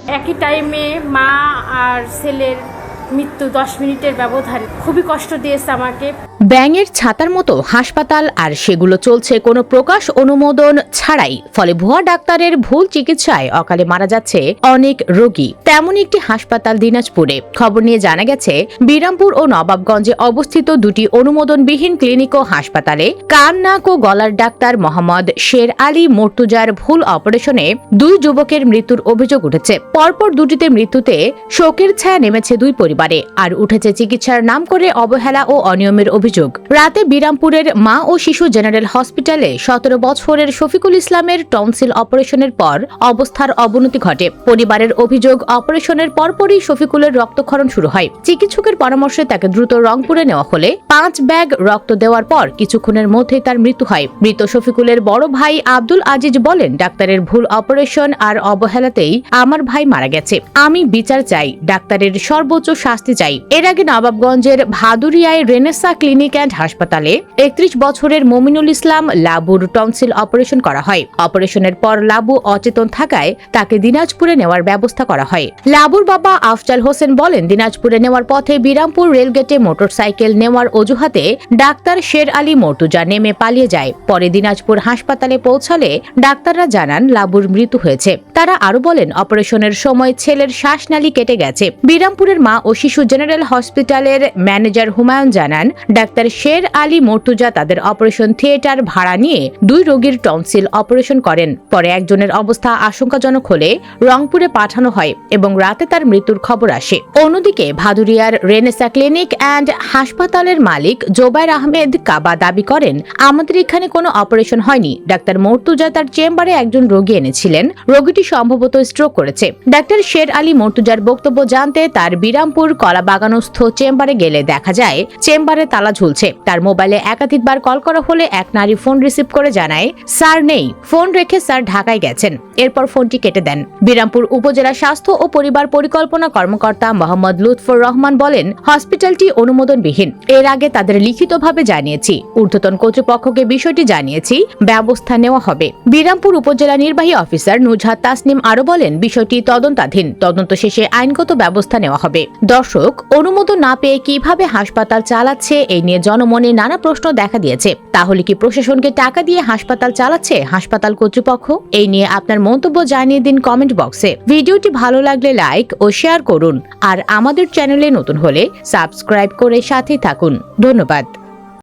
একই টাইমে মা আর ছেলের মৃত্যু 10 মিনিটের ব্যবধান খুবই কষ্ট দিয়েছে আমাকে। ব্যাঙের ছাতার মতো হাসপাতাল, আর সেগুলো চলছে কোনো প্রকাশ অনুমোদন ছাড়াই। ফলে ভুয়া ডাক্তারের ভুল চিকিৎসায় অকালে মারা যাচ্ছে অনেক রোগী। তেমন একটি হাসপাতাল দিনাজপুরে। খবর নিয়ে জানা গেছে, বিরামপুর ও নবাবগঞ্জে অবস্থিত দুটি অনুমোদনবিহীন ক্লিনিক ও হাসপাতালে কান, নাক ও গলার ডাক্তার মোহাম্মদ শের আলী মর্তুজার ভুল অপারেশনে 2 যুবকের মৃত্যুর অভিযোগ উঠেছে। পরপর দুটিতে মৃত্যুতে শোকের ছায়া নেমেছে 2 পরিবারে, আর উঠেছে চিকিৎসার নাম করে অবহেলা ও অনিয়মের অভিযোগ। রাতে বিরামপুরের মা ও শিশু জেনারেল হসপিটালে 17 বছরের শফিকুল ইসলামের টনসিল অপারেশনের পর অবস্থার অবনতি ঘটে। পরিবারের অভিযোগ, অপারেশনের পরপরই শফিকুলের রক্তক্ষরণ শুরু হয়। চিকিৎসকের পরামর্শে তাকে দ্রুত রংপুরে নেওয়া হলে 5 ব্যাগ রক্ত দেওয়ার পর কিছুক্ষণের মধ্যেই তার মৃত্যু হয়। মৃত শফিকুলের বড় ভাই আব্দুল আজিজ বলেন, ডাক্তারের ভুল অপারেশন আর অবহেলাতেই আমার ভাই মারা গেছে। আমি বিচার চাই, ডাক্তারের সর্বোচ্চ শাস্তি চাই। এর আগে নবাবগঞ্জের ভাদুরিয়ায় রেনেসা ক্লিনিক অ্যান্ড হাসপাতালে 31 বছরের মমিনুল ইসলাম লাবুর টনসিল অপারেশন করা হয়। অপারেশনের পর লাবু অচেতন থাকায় তাকে দিনাজপুরে নেওয়ার ব্যবস্থা করা হয়। লাবুর বাবা আফজাল হোসেন বলেন, দিনাজপুরে নেওয়ার পথে বিরামপুর রেলগেটে মোটরসাইকেল নেওয়ার অজুহাতে ডাক্তার শের আলী মর্তুজা নেমে পালিয়ে যায়। পরে দিনাজপুর হাসপাতালে পৌঁছালে ডাক্তাররা জানান লাবুর মৃত্যু হয়েছে। তারা আরো বলেন, অপারেশনের সময় ছেলের শ্বাসনালী কেটে গেছে। বিরামপুরের মা ও শিশু জেনারেল হসপিটালের ম্যানেজার হুমায়ুন জানান, ডাক্তার শের আলী মর্তুজা তাদের অপারেশন থিয়েটার ভাড়া নিয়ে 2 রোগীর টনসিল অপারেশন করেন। পরে একজনের অবস্থা আশঙ্কাজনক হলে রংপুরে পাঠানো হয় এবং রাতে তার মৃত্যুর খবর আসে। অন্যদিকে ভাদুরিয়ার রেনেসা ক্লিনিক অ্যান্ড হাসপাতালের মালিক জোবাইর আহমেদ কাবা দাবি করেন, আমাদের এখানে কোনো অপারেশন হয়নি। ডাক্তার মর্তুজা তার চেম্বারে একজন রোগী এনেছিলেন। রোগীটি সম্ভবত স্ট্রোক করেছে। ডাক্তার শের আলী মর্তুজার বক্তব্য জানতে তার বিরামপুর কলাবাগানস্থ চেম্বারে গেলে দেখা যায় চেম্বারে তালা ঝুলছে। তার মোবাইলে একাধিকবার কল করা হলে এক নারী ফোন রিসিভ করে জানায়, স্যার নেই। ফোন রেখে স্যার ঢাকায় গেছেন। এরপর ফোনটি কেটে দেন। বিরামপুর উপজেলা স্বাস্থ্য ও পরিবার পরিকল্পনা কর্মকর্তা মোহাম্মদ লুৎফর রহমান বলেন, হসপিটালটি অনুমোদনবিহীন। এর আগে তাদের লিখিতভাবে জানিয়েছি, ঊর্ধ্বতন কর্তৃপক্ষকে বিষয়টি জানিয়েছি, ব্যবস্থা নেওয়া হবে। বিরামপুর উপজেলা নির্বাহী অফিসার নুজহাত তাসনিম আরো বলেন, বিষয়টি তদন্তাধীন। তদন্ত শেষে আইনগত ব্যবস্থা নেওয়া হবে। দর্শক, অনুমোদন না পেয়ে কিভাবে হাসপাতাল চালাচ্ছে এই নিয়ে জনমনে নানা প্রশ্ন দেখা দিয়েছে। তাহলে কি প্রশাসনকে টাকা দিয়ে হাসপাতাল চালাচ্ছে হাসপাতাল কর্তৃপক্ষ? এই নিয়ে আপনার মন্তব্য জানিয়ে দিন কমেন্ট বক্সে। ভিডিওটি ভালো লাগলে লাইক ও শেয়ার করুন, আর আমাদের চ্যানেলে নতুন হলে সাবস্ক্রাইব করে সাথেই থাকুন। ধন্যবাদ।